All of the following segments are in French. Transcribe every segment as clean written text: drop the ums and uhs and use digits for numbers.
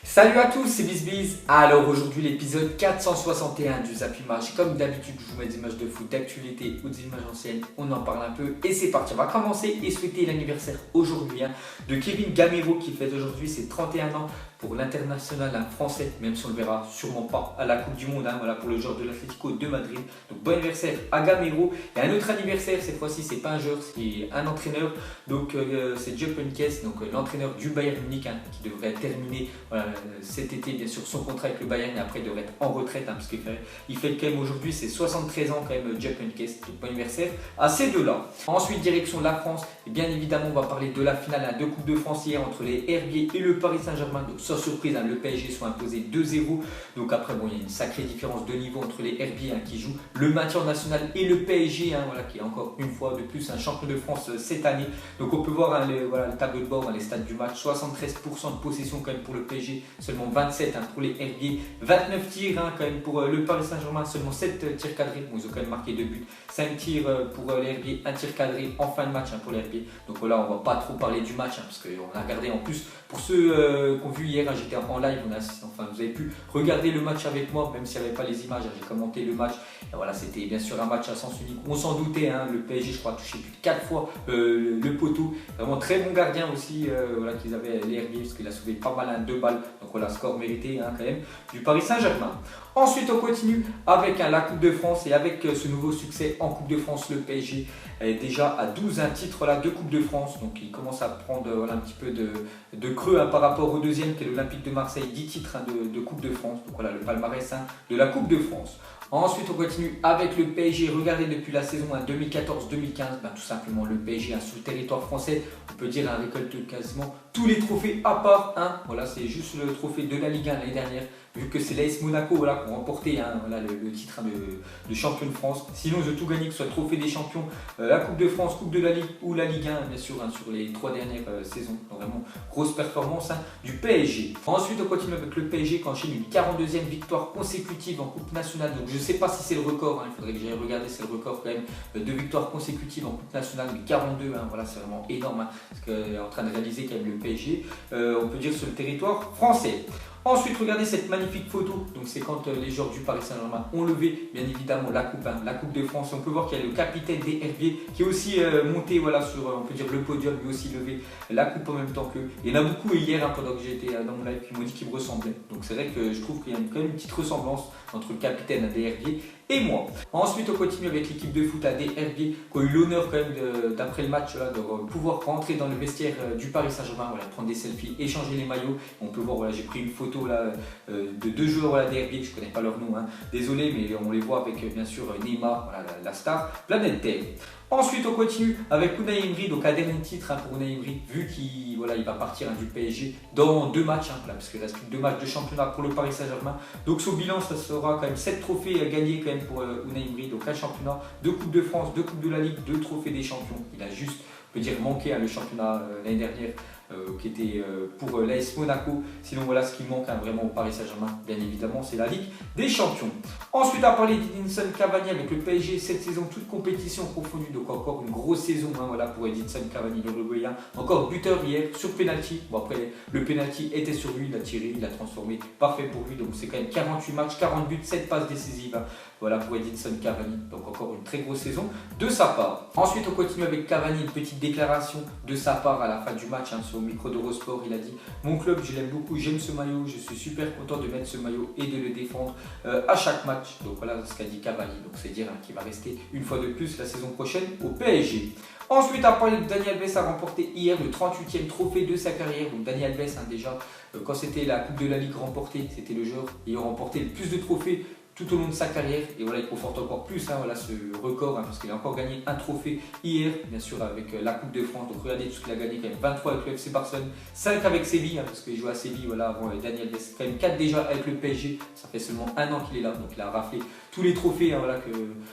Salut à tous, c'est BizBiz. Alors aujourd'hui l'épisode 461 du Zap Image. Comme d'habitude je vous mets des images de foot, d'actualité ou des images anciennes. On en parle un peu et c'est parti. On va commencer et souhaiter l'anniversaire aujourd'hui de Kevin Gamero qui fête aujourd'hui ses 31 ans pour l'international français. Même si on le verra sûrement pas à la Coupe du Monde, voilà, pour le joueur de l'Atlético de Madrid. Donc bon anniversaire à Gamero. Et un autre anniversaire, cette fois-ci c'est pas un joueur, c'est un entraîneur. Donc c'est Jupp Heynckes, donc l'entraîneur du Bayern Munich qui devrait terminer cet été bien sûr son contrat avec le Bayern et après il devrait être en retraite parce qu'il fait quand même aujourd'hui c'est 73 ans quand même Jupp Heynckes, donc bon anniversaire à ces deux-là. Ensuite direction la France et bien évidemment on va parler de la finale de Coupe de France hier entre les Herbiers et le Paris Saint-Germain. Donc sans surprise le PSG sont imposés 2-0. Donc après bon il y a une sacrée différence de niveau entre les Herbiers qui jouent le maintien national et le PSG qui est encore une fois de plus un champion de France cette année. Donc on peut voir le tableau de bord, les stats du match, 73% de possession quand même pour le PSG, seulement 27 pour les Herbiers, 29 tirs quand même pour le Paris Saint-Germain, seulement 7 tirs cadrés. Bon, ils ont quand même marqué 2 buts, 5 tirs pour les Herbiers, 1 tir cadré en fin de match pour les Herbiers. Donc voilà, on va pas trop parler du match parce qu'on a regardé en plus, pour ceux qui ont vu hier, j'étais en live, vous avez pu regarder le match avec moi, même s'il n'y avait pas les images, j'ai commenté le match. Et voilà, c'était bien sûr un match à sens unique. On s'en doutait, le PSG je crois a touché plus de 4 fois le poteau. Vraiment très bon gardien aussi qu'ils avaient les Herbiers parce qu'il a sauvé pas mal 2 balles. Donc voilà, score mérité quand même du Paris Saint-Germain. Ensuite on continue avec la Coupe de France et avec ce nouveau succès en Coupe de France, le PSG est déjà à 12 titres de Coupe de France. Donc il commence à prendre un petit peu de creux par rapport au deuxième qui est l'Olympique de Marseille, 10 titres de Coupe de France. Donc voilà le palmarès de la Coupe de France. Ensuite on continue avec le PSG. Regardez depuis la saison 2014-2015, tout simplement le PSG sur le territoire français, on peut dire récolte quasiment tous les trophées à part voilà, c'est juste le trophée de la Ligue 1 l'année dernière, vu que c'est l'AS Monaco qui ont remporté le titre de champion de France. Sinon ils ont tout gagné, que ce soit le trophée des champions, la Coupe de France, Coupe de la Ligue ou la Ligue 1 bien sûr sur les 3 dernières saisons. Donc vraiment grosse performance du PSG. Ensuite on continue avec le PSG qui enchaîne une 42e victoire consécutive en Coupe nationale. Donc je ne sais pas si c'est le record, il faudrait que j'aille regarder, c'est le record quand même de victoires consécutives en Coupe nationale, mais 42, voilà c'est vraiment énorme ce qu'est en train de réaliser quand même le PSG, on peut dire sur le territoire français. Ensuite, regardez cette magnifique photo. Donc, c'est quand les joueurs du Paris Saint-Germain ont levé, bien évidemment, la Coupe de France. On peut voir qu'il y a le capitaine des Herbiers qui est aussi monté sur, on peut dire, le podium, lui aussi levé la coupe en même temps qu'eux. Il y en a beaucoup hier, pendant que j'étais dans mon live, qui m'ont dit qu'ils me ressemblaient. Donc, c'est vrai que je trouve qu'il y a quand même une petite ressemblance entre le capitaine des Herbiers et moi. Ensuite, on continue avec l'équipe de foot des Herbiers qui a eu l'honneur quand même d'après le match de pouvoir rentrer dans le vestiaire du Paris Saint-Germain, prendre des selfies, échanger les maillots. On peut voir, j'ai pris une photo de 2 joueurs des Herbiers, je ne connais pas leur nom, désolé, mais on les voit avec bien sûr Neymar, la star Planète Terre. Ensuite on continue avec Unai Emery, donc un dernier titre pour Unai Emery, vu qu'il va partir du PSG dans 2 matchs, parce qu'il reste plus que 2 matchs de championnat pour le Paris Saint-Germain. Donc son bilan, ça sera quand même 7 trophées gagnés quand même pour Unai Emery, donc un championnat, 2 Coupes de France, 2 Coupes de la Ligue, 2 trophées des champions. Il a juste, on peut dire, manqué le championnat l'année dernière. Qui était pour l'AS Monaco. Sinon voilà ce qui manque vraiment au Paris Saint-Germain, bien évidemment c'est la Ligue des Champions. Ensuite à parler d'Edinson Cavani avec le PSG cette saison, toute compétition confondue, donc encore une grosse saison pour Edinson Cavani, le Uruguayen, encore buteur hier sur penalty. Bon après le penalty était sur lui, il a tiré, il l'a transformé, parfait pour lui. Donc c'est quand même 48 matchs, 40 buts, 7 passes décisives. Voilà pour Edinson Cavani, donc encore une très grosse saison de sa part. Ensuite on continue avec Cavani, une petite déclaration de sa part à la fin du match sur le micro d'Eurosport. Il a dit: mon club je l'aime beaucoup, j'aime ce maillot, je suis super content de mettre ce maillot et de le défendre à chaque match. Donc voilà ce qu'a dit Cavani, donc c'est dire qu'il va rester une fois de plus la saison prochaine au PSG. Ensuite, à parler de Dani Alves, a remporté hier le 38e trophée de sa carrière. Donc Dani Alves déjà, quand c'était la Coupe de la Ligue remportée, c'était le joueur ayant remporté le plus de trophées tout au long de sa carrière. Et voilà, il conforte encore plus ce record, parce qu'il a encore gagné un trophée hier, bien sûr avec la Coupe de France. Donc regardez tout ce qu'il a gagné quand même: 23 avec le FC Barcelone, 5 avec Séville, parce qu'il joue à Séville avant Dani Alves, quand même 4 déjà avec le PSG. Ça fait seulement 1 an qu'il est là, donc il a raflé tous les trophées voilà, que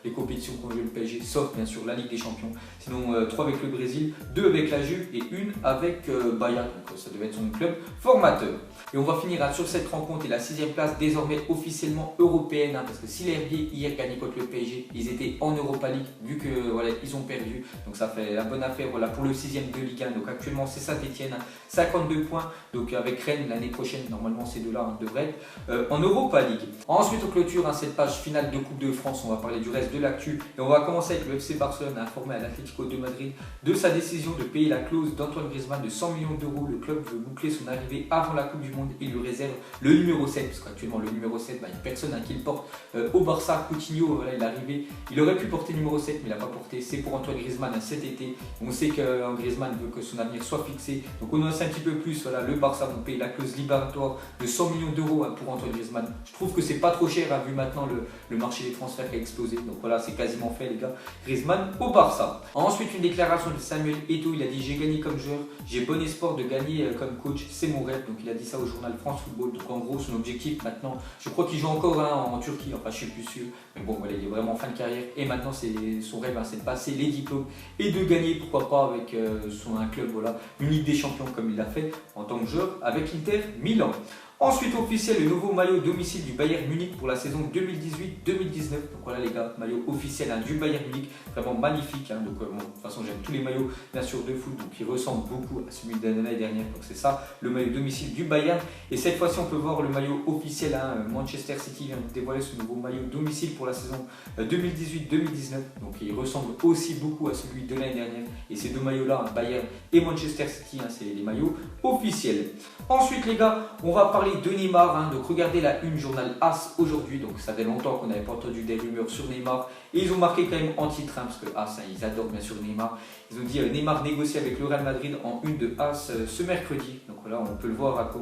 les compétitions qu'ont joué le PSG, sauf bien sûr la Ligue des Champions. Sinon 3 avec le Brésil, 2 avec la Juve et 1 avec Bayern, donc ça devait être son club formateur. Et on va finir sur cette rencontre et la 6e place désormais officiellement européenne, parce que si les RB hier gagnaient contre le PSG, ils étaient en Europa League, vu que voilà, ils ont perdu, donc ça fait la bonne affaire voilà, pour le 6e de Ligue 1. Donc actuellement c'est Saint-Etienne, 52 points, donc avec Rennes l'année prochaine, normalement ces deux-là devraient être en Europa League. Ensuite on clôture cette page finale de Coupe de France, on va parler du reste de l'actu et on va commencer avec le FC Barcelone, informé à l'Atlético de Madrid de sa décision de payer la clause d'Antoine Griezmann de 100 millions d'euros. Le club veut boucler son arrivée avant la Coupe du Monde et lui réserve le numéro 7, parce qu'actuellement le numéro 7, il n'y a personne qui le porte au Barça. Coutinho, voilà, il est arrivé, il aurait pu porter le numéro 7 mais il n'a pas porté, c'est pour Antoine Griezmann cet été. On sait que Griezmann veut que son avenir soit fixé, donc on en sait un petit peu plus, voilà, le Barça vont payer la clause libératoire de 100 millions d'euros pour Antoine Griezmann. Je trouve que c'est pas trop cher vu maintenant le marché des transferts qui a explosé, donc voilà, c'est quasiment fait les gars, Griezmann au Barça. Ensuite une déclaration de Samuel Eto'o, il a dit: j'ai gagné comme joueur, j'ai bon espoir de gagner comme coach, c'est mon rêve. Donc il a dit ça au journal France Football. Donc en gros son objectif maintenant, je crois qu'il joue encore en Turquie, enfin je suis plus sûr, mais bon voilà, il est vraiment en fin de carrière et maintenant c'est son rêve, c'est de passer les diplômes et de gagner, pourquoi pas avec un club, voilà, une Ligue des Champions comme il l'a fait en tant que joueur avec l'Inter Milan. Ensuite officiel, le nouveau maillot domicile du Bayern Munich pour la saison 2018-2019. Donc voilà les gars, maillot officiel du Bayern Munich, vraiment magnifique. Donc bon, de toute façon j'aime tous les maillots bien sûr de foot, donc il ressemble beaucoup à celui de l'année dernière. Donc c'est ça le maillot domicile du Bayern. Et cette fois-ci on peut voir le maillot officiel. Manchester City vient de dévoiler ce nouveau maillot domicile pour la saison 2018-2019. Donc il ressemble aussi beaucoup à celui de l'année dernière. Et ces deux maillots là, Bayern et Manchester City, c'est les maillots officiels. Ensuite les gars, on va parler de Neymar, donc regardez la une journal AS aujourd'hui, donc ça fait longtemps qu'on n'avait pas entendu des rumeurs sur Neymar et ils ont marqué quand même en titre, parce que AS ils adorent bien sûr Neymar. Ils ont dit Neymar négocie avec le Real Madrid en une de AS ce mercredi. Donc voilà, on peut le voir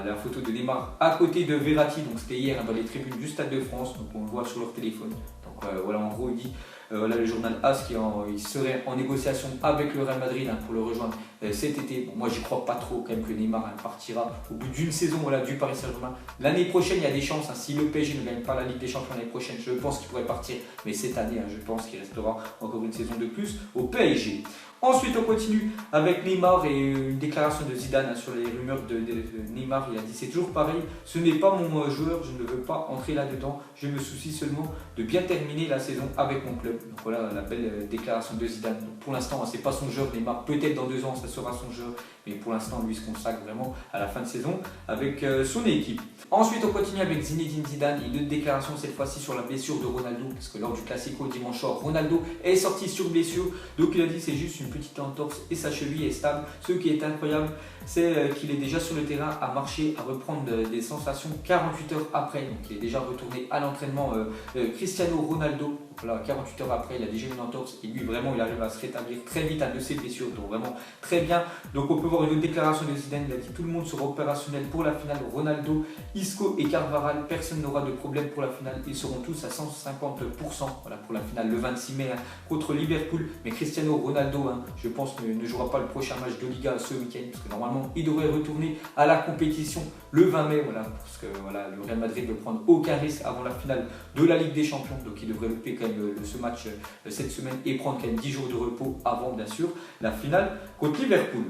la photo de Neymar à côté de Verratti, donc c'était hier dans les tribunes du Stade de France, donc on le voit sur leur téléphone. Donc voilà, en gros il dit là le journal AS il serait en négociation avec le Real Madrid pour le rejoindre cet été. Bon, moi j'y crois pas trop quand même que Neymar partira au bout d'une saison du Paris Saint-Germain. L'année prochaine il y a des chances, si le PSG ne gagne pas la Ligue des Champions l'année prochaine, je pense qu'il pourrait partir, mais cette année je pense qu'il restera encore une saison de plus au PSG. Ensuite on continue avec Neymar et une déclaration de Zidane sur les rumeurs de Neymar. Il a dit: c'est toujours pareil, ce n'est pas mon joueur, je ne veux pas entrer là-dedans, je me soucie seulement de bien terminer la saison avec mon club. Donc voilà la belle déclaration de Zidane. Donc pour l'instant c'est pas son joueur Neymar, peut-être dans 2 ans ça sera son joueur, mais pour l'instant lui se consacre vraiment à la fin de saison avec son équipe. Ensuite on continue avec Zinedine Zidane, une déclaration cette fois-ci sur la blessure de Ronaldo, parce que lors du Classico dimanche soir, Ronaldo est sorti sur blessure, donc il a dit: c'est juste une petite entorse et sa cheville est stable. Ce qui est incroyable, c'est qu'il est déjà sur le terrain à marcher, à reprendre des sensations 48 heures après. Donc il est déjà retourné à l'entraînement. Cristiano Ronaldo, voilà, 48 heures après, il a déjà une entorse et lui vraiment il arrive à se rétablir très vite de ses blessures, donc vraiment très bien. Donc on peut voir une autre déclaration de Zidane, il a dit: tout le monde sera opérationnel pour la finale, Ronaldo, Isco et Carvajal, personne n'aura de problème pour la finale, ils seront tous à 150%, voilà, pour la finale le 26 mai contre Liverpool. Mais Cristiano Ronaldo, je pense, ne jouera pas le prochain match de Liga ce week-end, parce que normalement il devrait retourner à la compétition le 20 mai, voilà, parce que voilà, le Real Madrid ne veut prendre aucun risque avant la finale de la Ligue des Champions, donc il devrait louper quand même ce match cette semaine et prendre quand même 10 jours de repos avant bien sûr la finale contre Liverpool.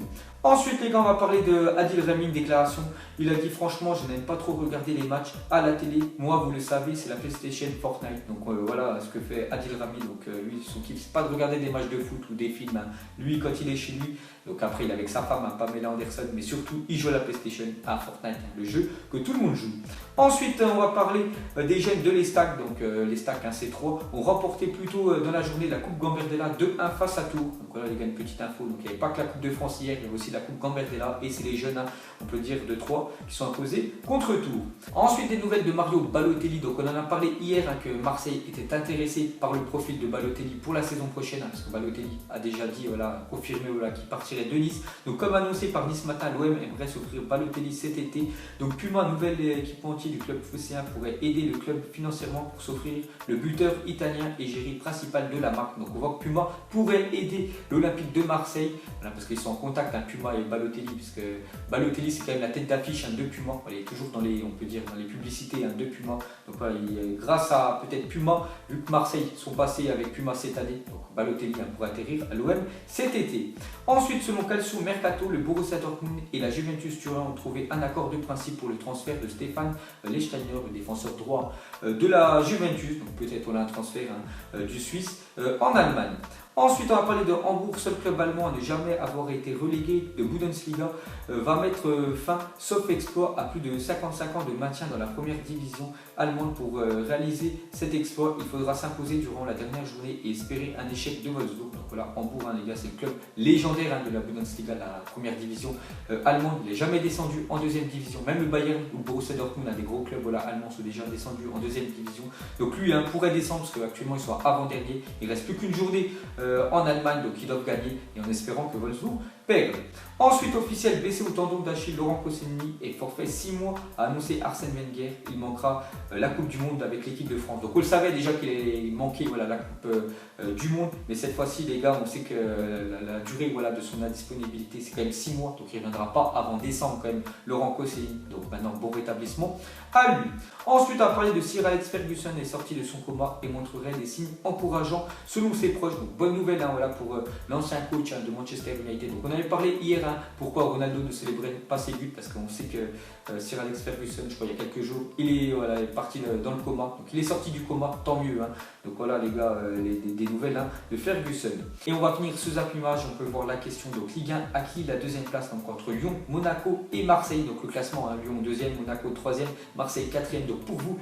Ensuite les gars, on va parler de Adil Rami, une déclaration. Il a dit: franchement je n'aime pas trop regarder les matchs à la télé, moi vous le savez c'est la PlayStation Fortnite. Donc voilà ce que fait Adil Rami. Donc lui son kiff c'est pas de regarder des matchs de foot ou des films, lui quand il est chez lui, donc après il est avec sa femme Pamela Anderson, mais surtout il joue à la PlayStation, à Fortnite, le jeu que tout le monde joue. Ensuite on va parler des jeunes de l'Estac. Donc l'Estac C3 ont remporté plutôt dans la journée la Coupe Gambardella 2-1 face à Tours. Donc voilà les gars, une petite info, donc il n'y avait pas que la Coupe de France hier, il y avait aussi la Coupe Gambardella et c'est les jeunes, on peut dire de 3 qui sont imposés contre Tours. Ensuite des nouvelles de Mario Balotelli. Donc on en a parlé hier que Marseille était intéressé intéressé par le profil de Balotelli pour la saison prochaine, hein, parce que Balotelli a déjà dit, voilà, confirmé voilà, qu'il partirait de Nice. Donc comme annoncé par Nice Matin, l'OM aimerait s'offrir Balotelli cet été. Donc Puma, nouvel équipementier du club phocéen, pourrait aider le club financièrement pour s'offrir le buteur italien égérie principal de la marque. Donc on voit que Puma pourrait aider l'Olympique de Marseille, voilà, parce qu'ils sont en contact, hein, Puma et Balotelli, puisque Balotelli c'est quand même la tête d'affiche, hein, de Puma. Il est toujours dans les, on peut dire, dans les publicités, hein, de Puma. Donc voilà, grâce à peut-être Puma, vu que Marseille sont passés avec Puma cette année, donc Balotelli, hein, pourrait atterrir à l'OM cet été. Ensuite, selon Calcio Mercato, le Borussia Dortmund et la Juventus Turin ont trouvé un accord de principe pour le transfert de Stefan Lichtsteiner, le défenseur droit de la Juventus. Donc peut-être on a un transfert, hein, du Suisse en Allemagne. Ensuite, on va parler de Hambourg, seul club allemand à ne jamais avoir été relégué de Bundesliga, va mettre fin, sauf exploit, à plus de 55 ans de maintien dans la première division allemande. Pour réaliser cet exploit, il faudra s'imposer durant la dernière journée et espérer un échec de Wolfsburg. Donc voilà, Hambourg, hein, les gars, c'est le club légendaire, hein, de la Bundesliga, la première division allemande. Il n'est jamais descendu en deuxième division. Même le Bayern ou le Borussia Dortmund, des gros clubs voilà, allemands, sont déjà descendus en deuxième division. Donc lui, hein, pourrait descendre, parce qu'actuellement, ils sont avant-dernier. Il ne reste plus qu'une journée en Allemagne, donc ils doivent gagner, et en espérant que Wolfsburg perd. Ensuite, officiel, blessé au tendon d'Achille, Laurent Koscielny est forfait 6 mois, a annoncé Arsène Wenger. Il manquera la Coupe du Monde avec l'équipe de France. Donc on le savait déjà qu'il manquait voilà, la Coupe du Monde, mais cette fois-ci les gars, on sait que la durée voilà, de son indisponibilité c'est quand même 6 mois, donc il ne reviendra pas avant décembre quand même, Laurent Koscielny. Donc maintenant, bon rétablissement à lui. Ensuite, on va parler de Sir Alex Ferguson, est sorti de son coma et montrerait des signes encourageants selon ses proches. Donc bonne nouvelle, hein, voilà, pour l'ancien coach, hein, de Manchester United. Donc on avait parlé hier, hein, pourquoi Ronaldo ne célébrait pas ses buts, parce qu'on sait que Sir Alex Ferguson, je crois il y a quelques jours, il est voilà, parti dans le coma. Donc il est sorti du coma, tant mieux, hein. Donc voilà les gars, des nouvelles, hein, de Ferguson. Et on va finir ce zap image, on peut voir la question. Donc Ligue 1, à qui la deuxième place, donc entre Lyon, Monaco et Marseille. Donc le classement, hein, Lyon 2e, Monaco 3e, Marseille 4e. Donc pour vous,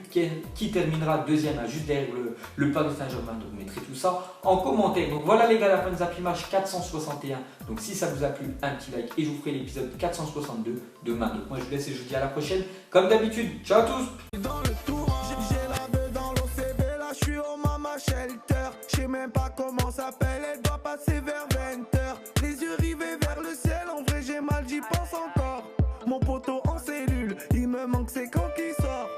qui terminera 2e, hein, juste derrière le Paris Saint-Germain. Donc vous mettrez tout ça en commentaire. Donc voilà les gars, la fin de zap image 461. Donc si ça vous a plu, un petit like et je vous ferai l'épisode 462 demain. Donc moi je vous laisse et je vous dis à la prochaine. Comme d'habitude, ciao à tous. Dans le tour, j'ai la deux dans l'OCB, là je suis au Mama Shelter. Je sais même pas comment ça s'appelle, elle doit passer vers 20h. Les yeux rivés vers le ciel, en vrai j'ai mal, j'y pense encore. Mon poteau en cellule, il me manque c'est quand qu'il sort.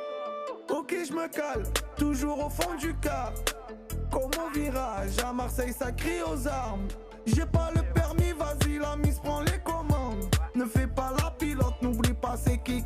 Ok je me cale, toujours au fond du car. Comme au virage, à Marseille ça crie aux armes. J'ai pas le permis, vas-y la mise prend les commandes. Ne fais pas la pilote, n'oublie pas c'est qui